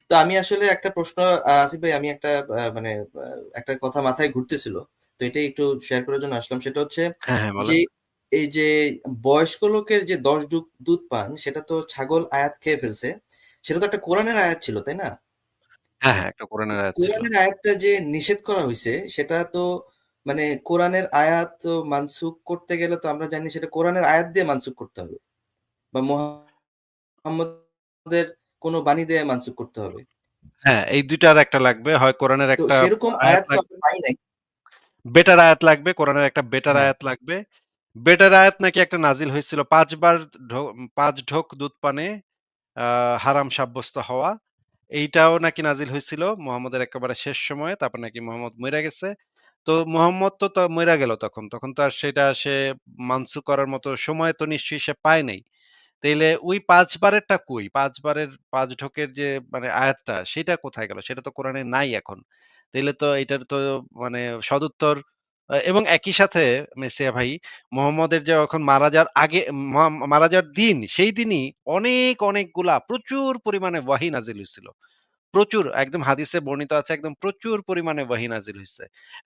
তো আমি আসলে একটা প্রশ্ন, আসিফ ভাই, আমি একটা মানে একটা কথা মাথায় ঘুরতেছিল, তো এটাই একটু শেয়ার করার জন্য আসলাম। সেটা হচ্ছে হ্যাঁ, হ্যাঁ, যে বলেন। এই যে বয়স্ক লোকের যে 10 দুধ পান, সেটা তো ছাগল আয়াত খেয়ে ফেলছে, সেটা তো একটা কোরআনের আয়াত ছিল, তাই না? হ্যাঁ, হ্যাঁ, একটা কোরআনের আয়াত ছিল। কোরআনের আয়াতটা যে নিষেধ করা হয়েছে, সেটা তো মানে কোরআনের আয়াত তো মানসুখ করতে গেলে তো আমরা জানি সেটা কোরআনের আয়াত দিয়ে মানসুখ করতে হবে, বা মোহাম্মদের কোনো বাণী দিয়ে মানসুখ করতে হবে। হ্যাঁ, এই ২ টার একটা লাগবে। হয় কোরআনের তো একটা সেরকম আয়াত আয়াত তো লাগবে, আমরা পাই নাই। বেটার আয়াত লাগবে, কোরআনের একটা বেটার হ্যাঁ। আয়াত লাগবে। বেটার আয়াত নাকি একটা নাজিল হয়েছিল ৫ বার ৫ ঢোক দুধ পানে হারাম সাব্যস্ত হওয়া। এইটাও নাকি নাজিল হয়েছিল মুহাম্মদের একেবারে শেষ সময়ে। তারপর নাকি মুহাম্মদ মইরা গেছে। তো মুহাম্মদ তো মইরা গেল তখন। তখন তো আর সেটা সে মানসুখ করার মতো সময় তো নিশ্চয়ই সে পায় নাই। তাইলে ওই ৫ বারেরটা কই? ৫ বারের ৫ ঢোকের যে মানে আয়াতটা সেটা কোথায় গেল? সেটা তো কোরআনে নাই এখন। তাইলে তো এটার তো মানে সদুত্তর এবং একই সাথে মেসিয়া ভাই মোহাম্মদের যে যখন মারা যাওয়ার আগে মারা যাওয়ার দিন, সেই দিনই অনেকগুলা প্রচুর পরিমাণে ওয়াহী নাজিল হইছিল। প্রচুর একদম হাদিসে বর্ণিত আছে একদম প্রচুর পরিমাণে ওয়াহী নাজিল হইছে।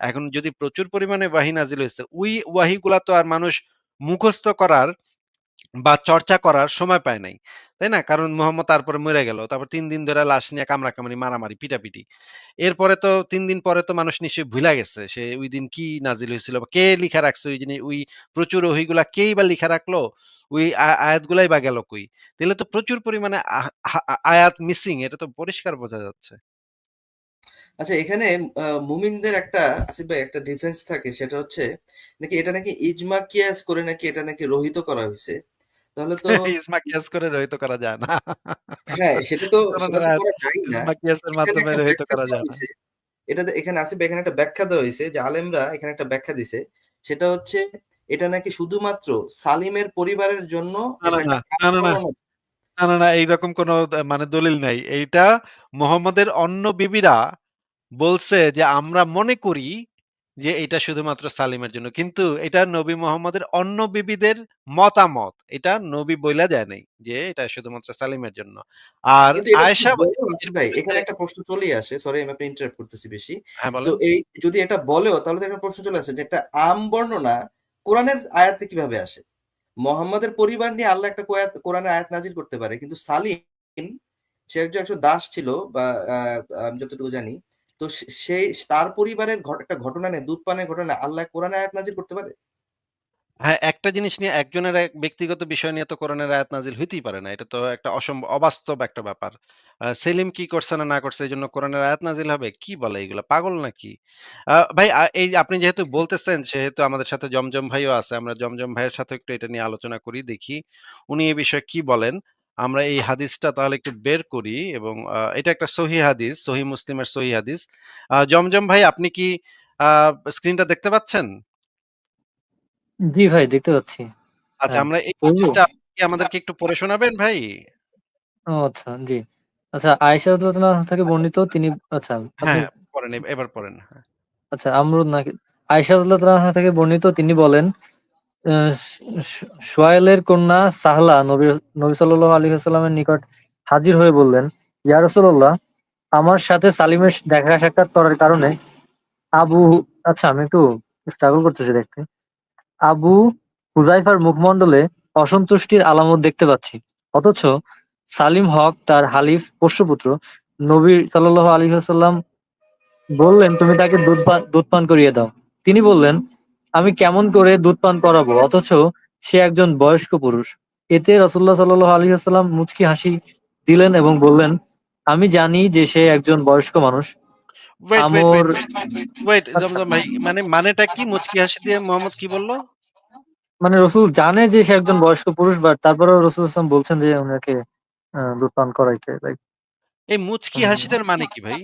এখন যদি প্রচুর পরিমাণে ওয়াহী নাজিল হইছে, ওই ওয়াহীগুলা তো আর মানুষ মুখস্থ করার বা চর্চা করার সময় পায় নাই। তাই না? কারণ মোহাম্মদ তারপরে মইরা গেল। তারপর ৩ দিন ধরে লাশ নিয়ে কামড়াকামড়ি, মারামারি, পিটাপিটি। এরপরে তো ৩ দিন পরে তো মানুষ নিশ্চয়ই ভুইলা গেছে। সে ঐদিন কি নাজিল হইছিল বা কে লিখা রাখছে ওই প্রচুর ওহীগুলা কেই বা লিখা রাখলো? ওই আয়াতগুলাই বা গেল কই? তাইলে তো প্রচুর পরিমাণে আয়াত মিসিং, এটা তো পরিষ্কার বোঝা যাচ্ছে। আচ্ছা, এখানে মুমিনদের একটা, আসিফ ভাই, একটা ডিফেন্স থাকে, সেটা হচ্ছে নাকি এটা নাকি ইজমা কিয়াস করে নাকি এটা নাকি রহিত করা হয়েছে। তাহলে তো ইজমা কিয়াস করে রহিত করা যায় না। হ্যাঁ, সেটা তো সেটা কোরআনের তো আয়াত করা যায় না। ইজমা কিয়াসের এখানে মাধ্যমে একটা রহিত ব্যাখ্যা করা দেওয়া যায় না। হয়েছে। এখানে আসিফ ভাই, এখানে একটা ব্যাখ্যা দেওয়া হয়েছে যে আলেমরা এখানে একটা ব্যাখ্যা দিছে। সেটা হচ্ছে এটা নাকি শুধুমাত্র সালিমের পরিবারের জন্য না, এটা না, না, একটা না, না, না, বর্ণনা। না, না, না, এইরকম কোনো মানে দলিল নাই। এইটা মুহাম্মদের অন্য বিবিরা বলছে যে আমরা মনে করি যে এটা শুধুমাত্র সালিমের জন্য। কিন্তু এটা নবী মুহাম্মদের অন্য বিবিদের মতামত। এটা নবী বইলা যায় নাই যে এটা শুধুমাত্র সালিমের জন্য। আর কিন্তু এটা যদি আয়েশা বলেও, আসিফ এর ভাই, পরে যে এখানে একটা প্রশ্ন চলেই আসে, সরি আমি আপনি ইন্টারাপ্ট করতেছি বেশি। হ্যাঁ, তো বলেন। এই যদি এটা বলেও, তাহলে তো একটা প্রশ্ন চলে আসে যে একটা আম বর্ণনা কোরআনের আয়াতে কিভাবে আসে? মোহাম্মদের পরিবার নিয়ে আল্লাহ একটা কোরআনের আয়াত নাজিল করতে পারে, কিন্তু সালিম সে একজন দাস ছিল, বা আমি যতটুকু জানি, তো সেই তার পরিবারের একটা ঘটনা নিয়ে, দুধ পানের ঘটনা, আল্লাহ কোরআনের আয়াত নাজিল করতে পারে? হ্যাঁ, একটা জিনিস নিয়ে একজনের এক ব্যক্তিগত বিষয় নিয়ে তো কোরআনের আয়াত নাজিল হইতেই পারে না। এটা তো একটা অবাস্তব একটা ব্যাপার। সেলিম কি করছে না করছে এজন্য কোরআনের আয়াত নাজিল হবে? কি বলে এগুলা? পাগল নাকি? ভাই এই যে আপনি যেহেতু বলতেছেন সেহেতু আমাদের সাথে জমজম ভাইও আছে। আমরা জমজম ভাইয়ের সাথে একটু এটা নিয়ে আলোচনা করি দেখি। উনি এই বিষয়ে কি বলেন? আমরা এই হাদিসটা তাহলে একটু বের করি এবং এটা একটা সহিহ হাদিস, সহিহ মুসলিমের সহিহ হাদিস। জমজম ভাই আপনি কি আ স্ক্রিনটা দেখতে পাচ্ছেন? জি ভাই, দেখতে পাচ্ছি। আচ্ছা, হ্যাঁ, আমরা এই পড়বো? হাদিসটা আপনি কি আমাদেরকে একটু পড়ে শোনাবেন ভাই? ও আচ্ছা, জি। আচ্ছা, আয়েশা রাদিয়াল্লাহু আনহা থেকে বর্ণিত তিনি, আচ্ছা আপনি, হ্যাঁ, পড়েন এবার পড়েন। হ্যাঁ। আচ্ছা আমরুদ নাকি, আয়েশা রাদিয়াল্লাহু আনহা থেকে বর্ণিত তিনি বলেন, সুয়াইলের কন্যা সাহলা নবী সাল্লাল্লাহু আলাইহি ওয়াসাল্লামের নিকট হাজির হয়ে বললেন, ইয়া রাসূলুল্লাহ, আমার সাথে সালিমের দেখা সাক্ষাৎ করার কারণে আবু, আচ্ছা আমি একটু স্ট্রাগল করতেছি দেখতে, আবু হুযায়ফার মুখমণ্ডলে অসন্তুষ্টির আলামত দেখতে পাচ্ছি। অথচ সালিম হক তার হালিফ পোষ্যপুত্র। নবী সাল্লাল্লাহু আলাইহি ওয়াসাল্লাম বললেন, তুমি তাকে দুধ পান করিয়ে দাও। তিনি বললেন, আমি কেমন করে দুধ পান করাবো, অথচ সে একজন বয়স্ক পুরুষ। এতে রাসূলুল্লাহ সাল্লাল্লাহু আলাইহি ওয়াসাল্লাম মুচকি হাসি দিলেন এবং বললেন, আমি জানি যে সে একজন বয়স্ক মানুষ। ওয়েট, ওয়েট, আমর, ওয়েট, ওয়েট আচ্ছা, জমজম ভাই মানেটা কি? মুচকি হাসি দিয়ে মোহাম্মদ কি বলল? মানে রসুল জানে যে সে একজন বয়স্ক পুরুষ, বাট তারপরেও রসুল ইসলাম বলছেন যে ওনাকে দুধ পান করাইতে, লাইক এই মুচকি হাসিটার মানে কি ভাই?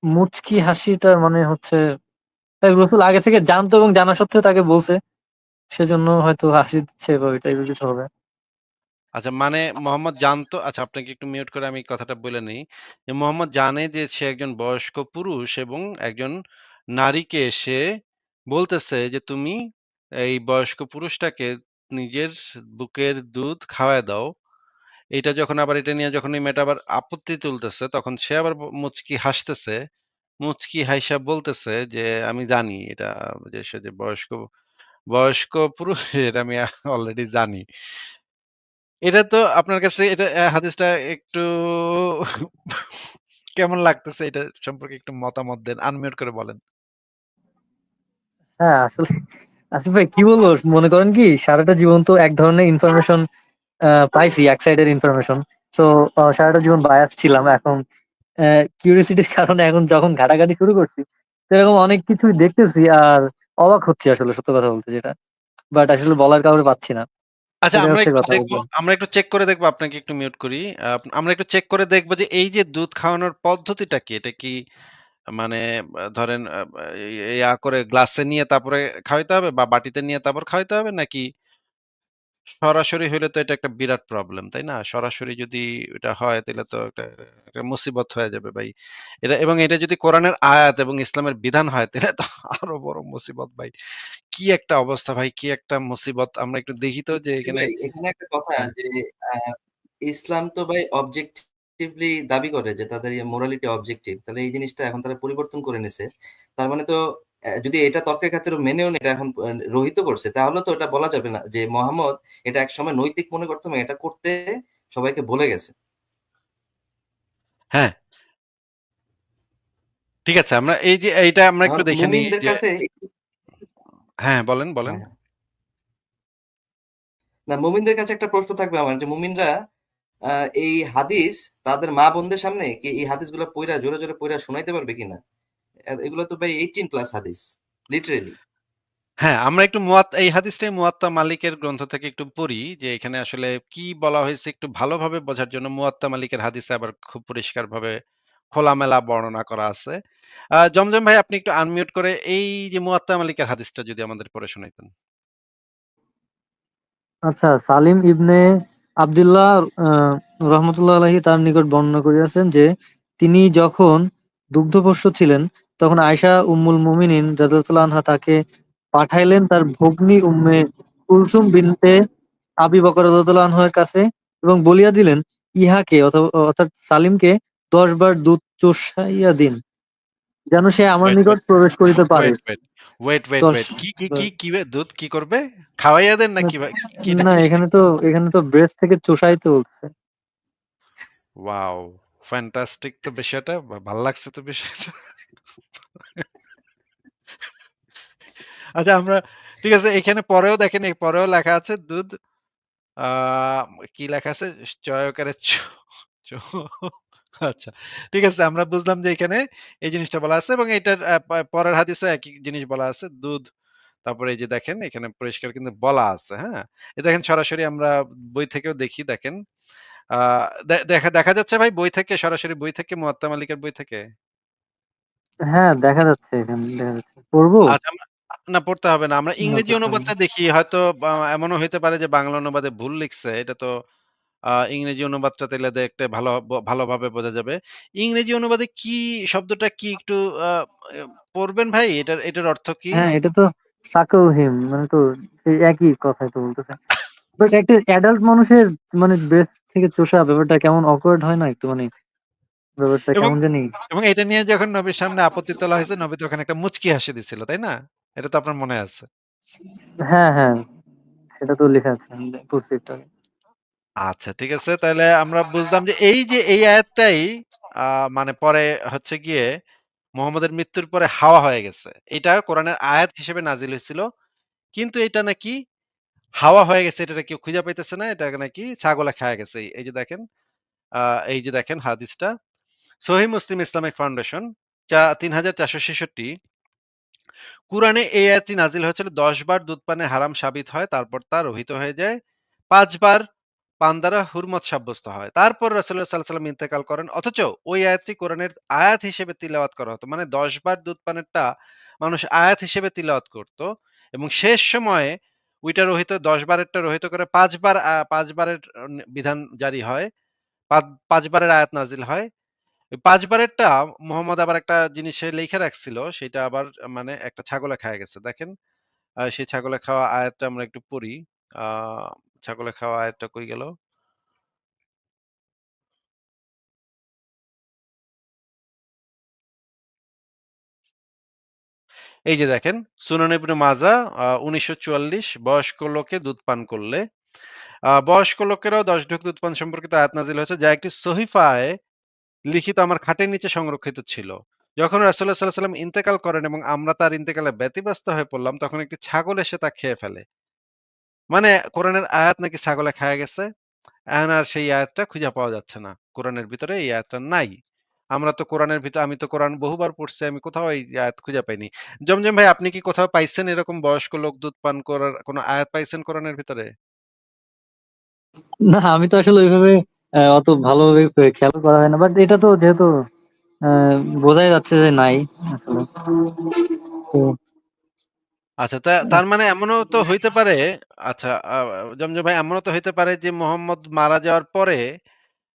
মুচকি হাসিটার মানে হচ্ছে রসুল আগে থেকে জানতো এবং জানা সত্ত্বেও তাকে বলছে, সেজন্য হয়তো হাসি দিচ্ছে বা ওই টাইপের কিছু হবে। আচ্ছা, মানে মোহাম্মদ জানতো, আচ্ছা আপনাকে একটু মিউট করে আমি কথাটা বলে নেই। যে মোহাম্মদ জানে যে সে একজন বয়স্ক পুরুষ এবং একজন নারীকে সে বলতেছে যে তুমি এই বয়স্ক পুরুষটাকে নিজের বুকের দুধ খাওয়ায় দাও। এইটা যখন আবার এটা নিয়ে যখন এই মেয়েটা আবার আপত্তি তুলতেছে তখন সে আবার মুচকি হাসতেছে। মুচকি হাইসা বলতেছে যে, "আমি জানি এটা যে সে যে বয়স্ক পুরুষ এটা আমি অলরেডি জানি।" এটা তো আপনার কাছে এটা হাদিসটা একটু কেমন লাগতেছে এটা সম্পর্কে একটু মতামত দেন। আনমিউট করে বলেন। হ্যাঁ, আসলে আসিফ ভাই কি বলবো, মনে করেন কি সারাটা জীবন তো এক ধরনের ইনফরমেশন পাইছি, এক সাইডের ইনফরমেশন। তো সারাটা জীবন বায়াস ছিলাম। এখন কিউরিওসিটির কারণে এখন যখন ঘাটাঘাটি শুরু করছি, তো এরকম অনেক কিছুই দেখতেছি আর অবাক হচ্ছি আসলে, সত্য কথা বলতে যেটা। বাট আসলে বলার কাউকে পাচ্ছি না। আচ্ছা এটা আমরা হচ্ছে একটু কথা, দেখবো, বুঝলেন? আমরা একটু চেক করে দেখবো আপনাকে একটু মিউট করি। আমরা একটু চেক করে দেখবো যে এই যে দুধ খাওয়ানোর পদ্ধতিটা কি? এটা কি মানে ধরেন ইয়া করে গ্লাসে নিয়ে তারপরে খাওয়াইতে হবে বা বাটিতে নিয়ে তারপর খাওয়াইতে হবে নাকি সরাসরি হইলে তো এটা একটা বিরাট প্রবলেম, তাই না? সরাসরি যদি এটা হয় তাহলে তো একটা মুসিবত হয়ে যাবে ভাই। এটা এবং এটা যদি কোরআনের আয়াত এবং ইসলামের বিধান হয় তাহলে তো আরো বড় মুসিবত ভাই। কি একটা অবস্থা ভাই, কি একটা মুসিবত। আমরা একটু দেখি তো যে জি এখানে ভাই, এখানে একটা কথা হ্যাঁ, যে ইসলাম তো ভাই অবজেক্টিভলি দাবি করে যে তাদের মোরালিটি অবজেক্টিভ, তাহলে এই জিনিসটা এখন তারা পরিবর্তন করে নিছে। তার মানে তো যদি এটা তর্কের ক্ষেত্রে মেনেও এটা এখন রহিত করছে, তাহলে তো এটা বলা যাবে না যে মোহাম্মদ এটা এক সময় নৈতিক মনে করতো এবং এটা করতে সবাইকে বলে গেছে। হ্যাঁ, ঠিক আছে। আমরা এই যে এইটা আমরা এখন একটু দেখে নিই মুমিনদের যে কাছে হ্যাঁ, বলেন, বলেন। হ্যাঁ হ্যাঁ। না, মুমিনদের কাছে একটা প্রশ্ন থাকবে আমার, যে মুমিনরা এই হাদিস তাদের মা বোনদের সামনে কি এই হাদিসগুলো পইরা জোরে জোরে পইরা শোনাইতে পারবে কিনা? এগুলো তো ভাই 18+ হাদিস, লিটারেলি। হ্যাঁ, আমরা একটু এই হাদিসটাই মুয়াত্তা মালিকের গ্রন্থ থেকে একটু পড়ি যে এখানে আসলে কি বলা হয়েছে একটু ভালোভাবে বোঝার জন্য মুয়াত্তা মালিকের হাদিসে আবার খুব পরিষ্কারভাবে খোলামেলা বর্ণনা করা আছে। জমজম ভাই আপনি একটু আনমিউট করে এই যে মুয়াত্তা মালিকের হাদিসটা যদি আমাদের পড়ে শোনাইতেন। আচ্ছা, সালিম ইবনে আব্দুল্লাহ রহমতুল্লাহ আলাইহি তার নিকট বর্ণনা করিয়াছেন যে তিনি যখন দুগ্ধপোষ্য ছিলেন, তখন আয়েশা উম্মুল মুমিনিন রাদিয়াল্লাহু আনহা তাকে পাঠাইলেন তার ভগ্নী উম্মে কুলসুম বিনতে আবি বকর রাদিয়াল্লাহু আনহু এর কাছে এবং বলিয়া দিলেন, ইহাকে অর্থাৎ সালিমকে 10 বার দুধ চোষাইয়া দিন, যেন সে আমার ওয়েট, নিকট ওয়েট, প্রবেশ করিতে পারে। ওয়েট, ওয়েট, ওয়েট, ওয়েট, দশ ওয়েট। কি দুধ কি করবে? খাওয়াইয়া দেন নাকি ভাই? কি এটা না, জিনিসটা কি? এখানে তো ব্রেস্ট থেকে চোষাইতে বলছে। ওয়াও! ফ্যান্টাস্টিক তো বিষয়টা। ভাল লাগছে তো বিষয়টা। আচ্ছা আমরা ঠিক আছে এখানে পরেও দেখেন এই পরেও লেখা আছে দুধ আ কি লেখা আছে? চয়কারে চ আচ্ছা। ঠিক আছে আমরা বুঝলাম যে এখানে এই জিনিসটা বলা আছে এবং এটার পরের হাদিসে একই জিনিস বলা আছে। দুধ তারপরে এই যে দেখেন এখানে পরিষ্কার কিন্তু বলা আছে, হ্যাঁ? এই দেখেন সরাসরি আমরা বই থেকেও দেখি দেখেন। আ দেখা দেখা যাচ্ছে ভাই বই থেকে সরাসরি বই থেকে মুয়াত্তা মালিকের বই থেকে? হ্যাঁ, দেখা যাচ্ছে, এখানে দেখা যাচ্ছে। পড়বো? আচ্ছা না পড়তে হবে না। আমরা না, ইংরেজি পড়তে হবে না। অনুবাদটা দেখি। হয়তো এমনও হইতে পারে যে বাংলা অনুবাদে ভুল লিখছে। এটা তো ইংরেজি অনুবাদটা তাইলে দেখতে ভালোভাবে বোঝা যাবে। ইংরেজি অনুবাদে কি শব্দটা কি একটু আ এ পড়বেন ভাই? এটার অর্থ কি? হ্যাঁ, এটা তো সাকল হিম, মানে তো সেই একই কথাই তো বলতেছে। বাট একটা অ্যাডাল্ট মানুষের মানে ব্রেস্ট থেকে চোষা ব্যাপারটা কেমন অকওয়ার্ড হয় না একটু, মানে ব্যাপারটা এবং কেমন জানি। এবং এটা নিয়ে যখন নবীর সামনে আপত্তি তোলা হয়েছে, নবী তো ওখানে একটা মুচকি হাসি দিছিল, তাই না? এটা তো আপনার মনে আছে। হ্যাঁ হ্যাঁ, সেটা তো লেখা আছে, আমি পড়ছি একটু আগে। আচ্ছা ঠিক আছে। তাইলে আমরা বুঝলাম যে এই যে এই আয়াতটাই আ মানে পরে হচ্ছে গিয়ে মুহাম্মদের মৃত্যুর পরে হাওয়া হয়ে গেছে। এটা কোরআনের আয়াত হিসেবে নাজিল হয়েছিল। কিন্তু এটা নাকি হাওয়া হয়ে গেছে এটা কেউ খুঁজে পাইতেছে না। এটা নাকি ছাগলে খায়া গেছে। এই যে দেখেন, আ এই যে দেখেন হাদিসটা। সহিহ মুসলিম ইসলামিক ফাউন্ডেশন ৩৪৬৬ কুরআনে এই আয়াতটি নাজিল হয়েছিল ১০ বার দুধ পানে হারাম সাবিত হয়, তারপর তা রহিত হয়ে যায়। ৫ বার পান দ্বারা হুরমত সাব্যস্ত হয়। তারপর রাসূলুল্লাহ সাল্লাল্লাহু আলাইহি ওয়াসাল্লাম ইন্তেকাল করেন। অথচ ওই আয়াতটি কোরআনের আয়াত হিসেবে তিলাওয়াত করা হতো। মানে ১০ বার দুধ পানেরটা মানুষ আয়াত হিসেবে তিলাওয়াত করত এবং শেষ সময়ে ওইটা রহিত ১০ বারেরটা রহিত করে ৫ বার ৫ বারের বিধান জারি হয়। ৫ বারের আয়াত নাজিল হয়। ওই ৫ বারেরটা মুহাম্মদ আবার একটা জিনিস সে লিখে রাখছিল, সেটা আবার মানে একটা ছাগলে খায়া গেছে। দেখেন সেই ছাগলে খাওয়া আয়াতটা আমরা একটু পড়ি। আ ছাগলে খাওয়া আয়াতটা কই গেল? এই যে দেখেন সুনান ইবনে মাজা 1944 বয়স্ক লোকে দুধ পান করলে বয়স্ক লোকেরাও 10 ঢোক দুধ পান সম্পর্কিত আয়াত নাজিল হয়েছে যা একটি সহিফায় লিখিত আমার খাটের নিচে সংরক্ষিত ছিল। যখন রাসূলুল্লাহ সাল্লাল্লাহু আলাইহি ওয়াসাল্লাম ইন্তেকাল করেন এবং আমরা তার ইন্তেকালে ব্যতিব্যস্ত হয়ে পড়লাম তখন একটি ছাগল এসে তা খেয়ে ফেলে। মানে কোরআনের আয়াত নাকি ছাগলে খায়া গেছে। এখন আর সেই আয়াতটা খুঁজে পাওয়া যাচ্ছে না। কোরআনের ভিতরে এই আয়াতটা নাই। আমরা তো কোরআনের ভিতরে আমি তো কোরআন বহুবার পড়ছি। আমি কোথাও এই আয়াত খুঁজে পাইনি। জমজম ভাই আপনি কি কোথাও পাইছেন এরকম বয়স্ক লোক দুধ পান করার কোন আয়াত পাইছেন কোরআনের ভিতরে? না, আমি তো আসলে ওইভাবে অত ভালোভাবে খেয়াল করা হয় না, বাট এটা তো যেহেতু আহ, বোঝাই যাচ্ছে যে নাই আসলে। তো আচ্ছা তার মানে এমনও তো হইতে পারে আচ্ছা জমজম ভাই এমনও তো হইতে পারে যে মোহাম্মদ মারা যাওয়ার পরে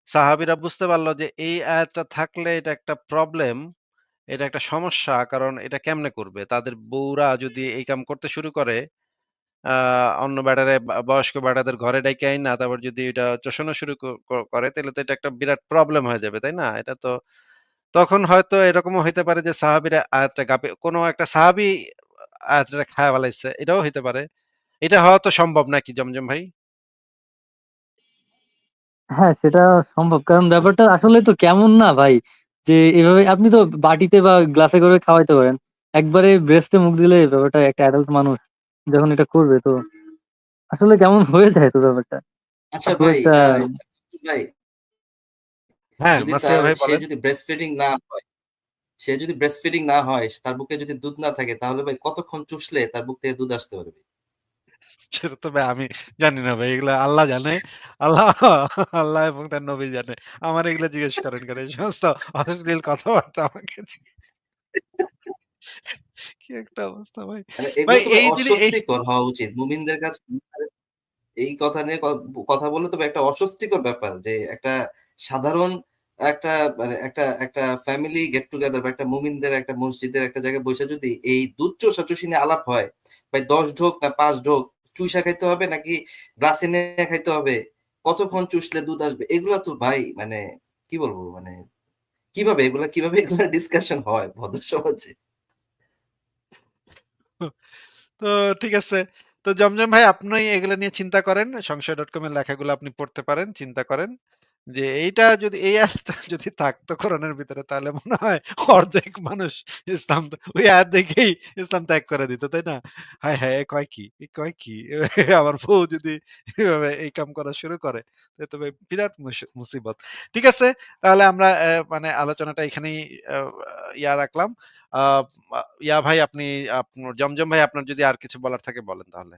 সাহাবীরা বুঝতে পারল যে এই আয়াতটা থাকলে এটা একটা প্রবলেম, এটা একটা সমস্যা। কারণ এটা কেমনে করবে? তাদের বউরা যদি এই কাম করতে শুরু করে আ অন্য বেড়ারে বয়স্ক বেড়াদের ঘরে ডাইকা আইনা তারপর যদি এটা চোষানো শুরু করে তাইলে তো এটা একটা বিরাট প্রবলেম হয়ে যাবে, তাই না? এটা তো তখন হয়তো এরকমও হইতে পারে যে সাহাবীরা আয়াতটা কোনো একটা সাহাবী আয়াতটা খায়া ফেলাইছে। এটাও হইতে পারে। এটা হওয়া তো সম্ভব নাকি জমজম ভাই? হ্যাঁ, সেটা সম্ভব, কারণ ব্যাপারটা আসলে তো কেমন না ভাই, যে এভাবে আপনি তো বাটিতে বা গ্লাসে করে খাওয়াইতে পারেন, একবারে ব্রেস্টে মুখ দিলে ব্যাপারটা একটা অ্যাডাল্ট মানুষ যখন এটা করবে, তো আসলে কেমন হয়ে যায় তো ব্যাপারটা আচ্ছা খুব ভাই, একটা। ভাই হ্যাঁ, যদি নাসির তার ভাই সে বলেন। যদি ব্রেস্ট ফিডিং না হয়, সে যদি ব্রেস্ট ফিডিং না হয়, তার বুকে যদি দুধ না থাকে, তাহলে ভাই কতক্ষণ চুষলে তার বুক থেকে দুধ আসতে পারবে? সেটা তো ভাই আমি জানি না ভাই। এগুলা আল্লাহ জানে। আল্লাহ আল্লাহ এবং তার নবী জানে। আমার এগুলা জিজ্ঞেস করেন কেন? এই সমস্ত অশ্লীল কথাবার্তা আমাকে কি একটা অবস্থা ভাই। মানে ভাই এগুলো তো ভাই এই জিনি এই অস্বস্তিকর হওয়া উচিত মুমিনদের কাছে। এই কথা নিয়ে কথা বললে তো একটা অস্বস্তিকর ব্যাপার, যে একটা সাধারণ একটা মানে একটা ফ্যামিলি গেট টুগেদার বা একটা মুমিনদের একটা মসজিদের একটা জায়গায় বসে যদি এই দুধ চুষাচুষি নিয়ে আলাপ হয়, ভাই 10 ঢোক না 5 ঢোক চুইসা খাইতে হবে নাকি গ্লাসে নিয়ে খাইতে হবে, কতক্ষণ চুষলে দুধ আসবে, এগুলা তো ভাই মানে কি বলবো, মানে কিভাবে এগুলা ডিসকাশন হয় ভদ্র সমাজে? তো ঠিক আছে। তো জমজম ভাই আপনি এগুলা নিয়ে চিন্তা করেন। সংশয়.com এর লেখাগুলো আপনি পড়তে পারেন, চিন্তা করেন। যে এইটা যদি এই আয়াতটা যদি থাকতো কোরআনের ভিতরে তাহলে মনে হয় অর্ধেক মানুষ ইসলাম ওই আয়াত দেখেই ইসলাম ত্যাগ করে দিত, তাই না? হায় হায় এ কয় কি? এ কয় কি? আমার বউ যদি এভাবে এই কাম করা শুরু করে তাহলে তো ভাই বিরাট মুসিবত। ঠিক আছে, তাহলে আমরা মানে আলোচনাটা এখানেই আ রাখলাম। আ ইয়া ভাই আপনি আপনার জমজম ভাই আপনার যদি আর কিছু বলার থাকে বলেন তাহলে।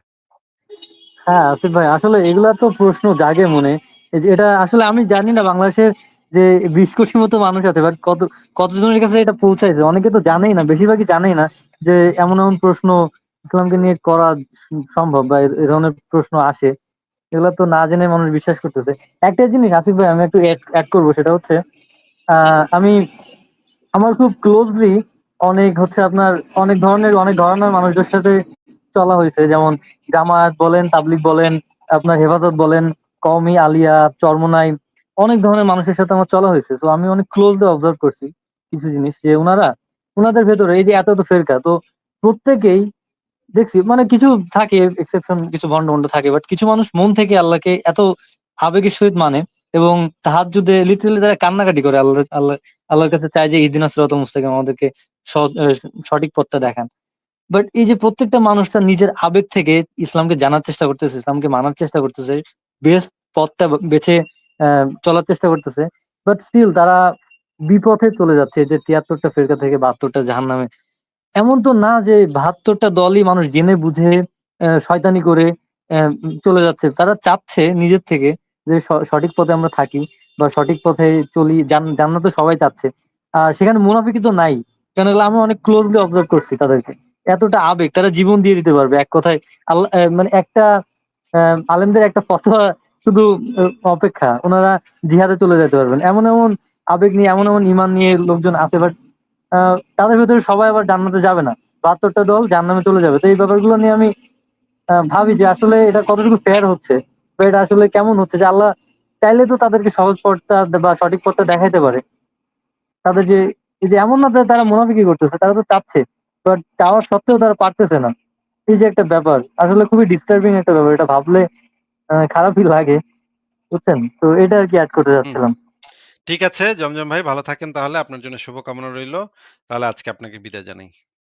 হ্যাঁ আসিফ ভাই, আসলে এগুলা তো প্রশ্ন জাগে মনে। এই যে এটা আসলে আমি জানি না বাংলাদেশের যে 20 কোটি মতো মানুষ আছে, বাট কতজনের কাছে এটা পৌঁছাইছে, অনেকে তো জানেই না, বেশিরভাগই জানেই না যে এমন এমন প্রশ্ন ইসলামকে নিয়ে করা সম্ভব বা এ ধরনের প্রশ্ন আসে। এগুলা তো না জেনে মানুষ বিশ্বাস করতেছে। একটা জিনিস আসিফ ভাই আমি একটু অ্যাড করবো, সেটা হচ্ছে আমি আমার খুব ক্লোজলি অনেক হচ্ছে আপনার অনেক ধরনের মানুষদের সাথে চলা হয়েছে, যেমন জামায়াত বলেন, তাবলিগ বলেন, আপনার হেফাজত বলেন, কওমি, আলিয়া, চরমোনাই, অনেক ধরনের মানুষের সাথে আমার চলা হয়েছে। তো আমি অনেক ক্লোজলি অবজার্ভ করছি কিছু জিনিস, যে ওনাদের ভেতরে এই যে এত এত ফেরকা, তো প্রত্যেকেই দেখছি, মানে কিছু থাকে এক্সেপশন, কিছু ভন্ড ভন্ড থাকে, বাট কিছু মানুষ মন থেকে আল্লাহকে এত আবেগের সহিত মানে, এবং তাহাজ্জুদে লিটারালি তারা কান্নাকাটি করে আল্লাহর কাছে চায় যে ইহদিনাস সিরাতাল মুস্তাকিম, আমাদেরকে সঠিক পথটা দেখান। বাট এই যে প্রত্যেকটা মানুষটা নিজের আবেগ থেকে ইসলামকে জানার চেষ্টা করতেছে, ইসলামকে মানার চেষ্টা করতেছে, বেস্ট পথটা বেছে চলার চেষ্টা করতেছে, বাট স্টিল তারা বিপথে চলে যাচ্ছে, যে 73টা ফেরকা থেকে 72টা জাহান্নামে। এমন তো না যে 72টা দলই মানুষ জেনে বুঝে শয়তানি করে চলে যাচ্ছে, তারা চাচ্ছে নিজের থেকে যে সঠিক পথে আমরা থাকি বা সঠিক পথে চলি, জান্নাত সবাই চাচ্ছে। আর সেখানে মুনাফিকি তো নাই, কেন এগুলো আমি অনেক ক্লোজলি অবজার্ভ করছি তাদেরকে। এতটা আবেগ, তারা জীবন দিয়ে দিতে পারবে এক কথায়। আল্লাহ মানে একটা আলেমদের একটা ফতোয়া শুধু অপেক্ষা, ওনারা জিহাদে চলে যেতে পারবেন, এমন এমন আবেগ নিয়ে, এমন এমন ইমান নিয়ে লোকজন আছে। বাট তাদের ভেতরে সবাই আবার জান্নাতে যাবে না, 72টা দল জান্নামে চলে যাবে। তো এই ব্যাপারগুলো নিয়ে আমি ভাবি যে আসলে এটা কতটুকু ফেয়ার হচ্ছে, বা এটা আসলে কেমন হচ্ছে, যে আল্লাহ চাইলে তো তাদেরকে সহজ পথটা বা সঠিক পথটা দেখাইতে পারে। তাদের যে এই যে এমন না যে তারা মুনাফিকি করতেছে, তারা তো চাচ্ছে, বাট চাওয়া সত্ত্বেও তারা পারতেছে না। এই যে একটা ব্যাপার, আসলে খুবই ডিস্টার্বিং একটা ব্যাপার, এটা ভাবলে খারাপই লাগে, বুঝছেন? তো এটা আর কি অ্যাড করতে হুম। যাচ্ছিলাম। ঠিক আছে জমজম ভাই, ভালো থাকেন তাহলে। আপনার জন্য শুভকামনা রইলো। তাহলে আজকে আপনাকে বিদায় জানাই।